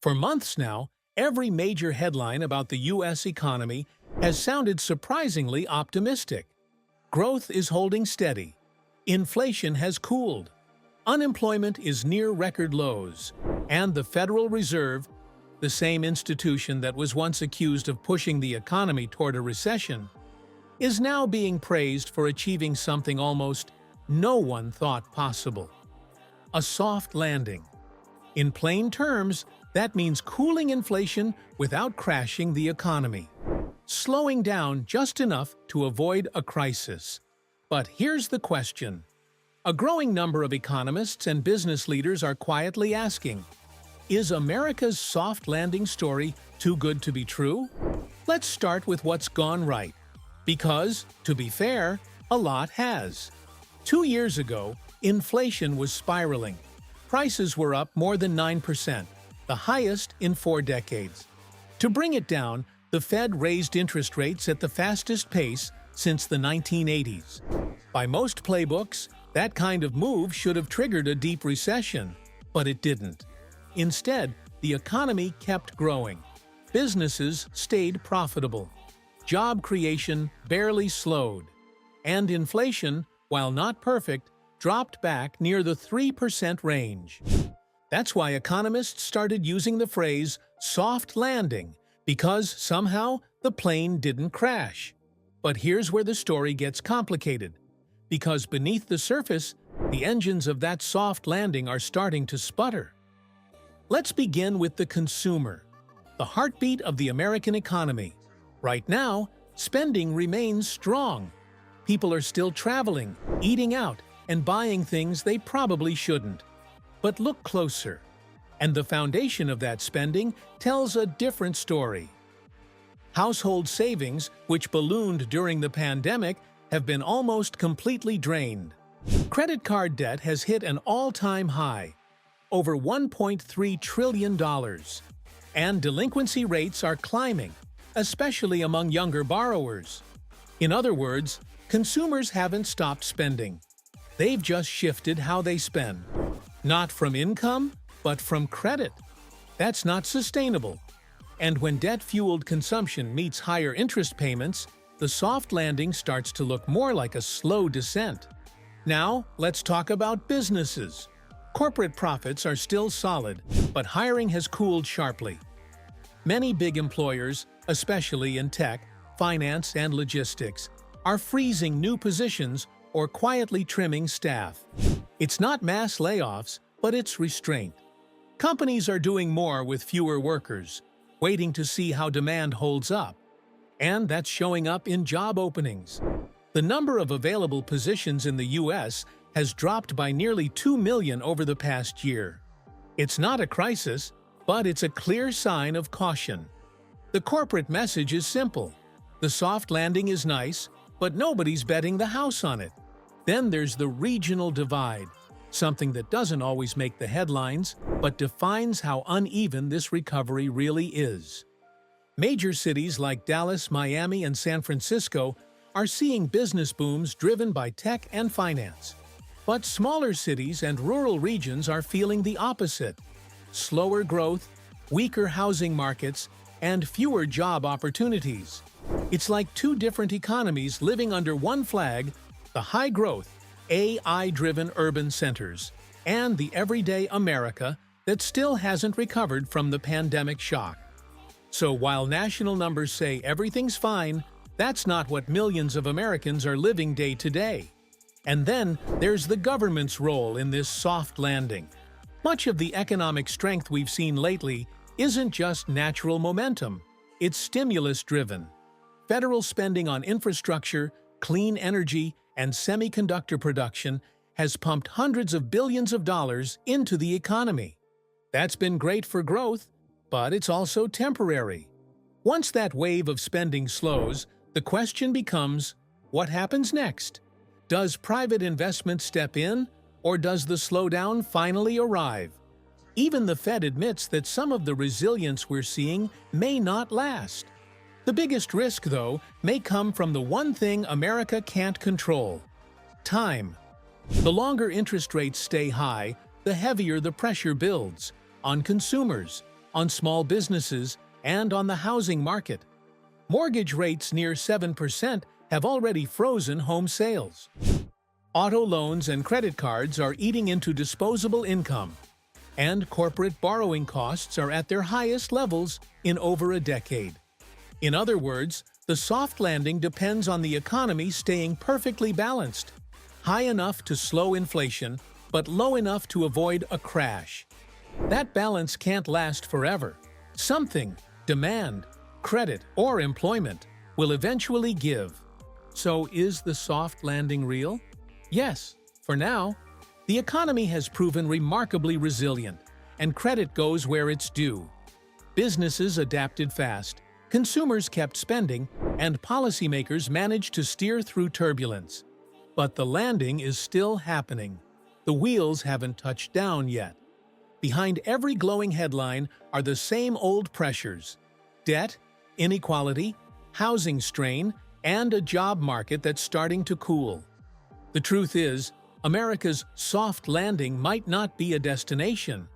For months now, every major headline about the U.S. economy has sounded surprisingly optimistic. Growth is holding steady. Inflation has cooled. Unemployment is near record lows. And the Federal Reserve, the same institution that was once accused of pushing the economy toward a recession, is now being praised for achieving something almost no one thought possible: a soft landing. In plain terms, that means cooling inflation without crashing the economy, slowing down just enough to avoid a crisis. But here's the question. A growing number of economists and business leaders are quietly asking, is America's soft landing story too good to be true? Let's start with what's gone right. Because, to be fair, a lot has. 2 years ago, inflation was spiraling. Prices were up more than 9%, the highest in 4 decades. To bring it down, the Fed raised interest rates at the fastest pace since the 1980s. By most playbooks, that kind of move should have triggered a deep recession, but it didn't. Instead, the economy kept growing. Businesses stayed profitable. Job creation barely slowed. And inflation, while not perfect, dropped back near the 3% range. That's why economists started using the phrase soft landing, because somehow the plane didn't crash. But here's where the story gets complicated. Because beneath the surface, the engines of that soft landing are starting to sputter. Let's begin with the consumer, the heartbeat of the American economy. Right now, spending remains strong. People are still traveling, eating out, and buying things they probably shouldn't. But look closer, and the foundation of that spending tells a different story. Household savings, which ballooned during the pandemic, have been almost completely drained. Credit card debt has hit an all-time high, over $1.3 trillion, and delinquency rates are climbing, especially among younger borrowers. In other words, consumers haven't stopped spending. They've just shifted how they spend. Not from income, but from credit. That's not sustainable. And when debt-fueled consumption meets higher interest payments, the soft landing starts to look more like a slow descent. Now, let's talk about businesses. Corporate profits are still solid, but hiring has cooled sharply. Many big employers, especially in tech, finance, and logistics, are freezing new positions or quietly trimming staff. It's not mass layoffs, but it's restraint. Companies are doing more with fewer workers, waiting to see how demand holds up. And that's showing up in job openings. The number of available positions in the U.S. has dropped by nearly 2 million over the past year. It's not a crisis, but it's a clear sign of caution. The corporate message is simple. The soft landing is nice, but nobody's betting the house on it. Then there's the regional divide, something that doesn't always make the headlines, but defines how uneven this recovery really is. Major cities like Dallas, Miami, and San Francisco are seeing business booms driven by tech and finance. But smaller cities and rural regions are feeling the opposite: slower growth, weaker housing markets, and fewer job opportunities. It's like two different economies living under one flag: the high-growth, AI-driven urban centers, and the everyday America that still hasn't recovered from the pandemic shock. So while national numbers say everything's fine, that's not what millions of Americans are living day to day. And then there's the government's role in this soft landing. Much of the economic strength we've seen lately isn't just natural momentum, it's stimulus-driven. Federal spending on infrastructure, clean energy, and semiconductor production has pumped hundreds of billions of dollars into the economy. That's been great for growth, but it's also temporary. Once that wave of spending slows, the question becomes, what happens next? Does private investment step in, or does the slowdown finally arrive? Even the Fed admits that some of the resilience we're seeing may not last. The biggest risk, though, may come from the one thing America can't control: time. The longer interest rates stay high, the heavier the pressure builds on consumers, on small businesses, and on the housing market. Mortgage rates near 7% have already frozen home sales. Auto loans and credit cards are eating into disposable income, and corporate borrowing costs are at their highest levels in over a decade. In other words, the soft landing depends on the economy staying perfectly balanced, high enough to slow inflation, but low enough to avoid a crash. That balance can't last forever. Something, demand, credit, or employment, will eventually give. So is the soft landing real? Yes, for now. The economy has proven remarkably resilient, and credit goes where it's due. Businesses adapted fast, consumers kept spending, and policymakers managed to steer through turbulence. But the landing is still happening. The wheels haven't touched down yet. Behind every glowing headline are the same old pressures: debt, inequality, housing strain, and a job market that's starting to cool. The truth is, America's soft landing might not be a destination.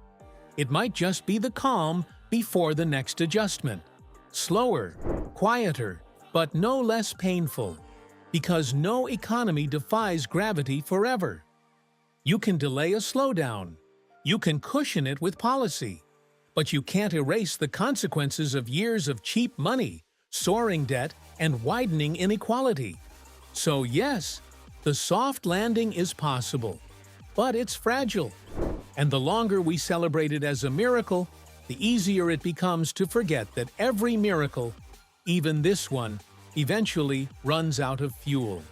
It might just be the calm before the next adjustment. Slower, quieter, but no less painful. Because no economy defies gravity forever. You can delay a slowdown. You can cushion it with policy. But you can't erase the consequences of years of cheap money, soaring debt, and widening inequality. So yes, the soft landing is possible, but it's fragile. And the longer we celebrate it as a miracle, the easier it becomes to forget that every miracle, even this one, eventually runs out of fuel.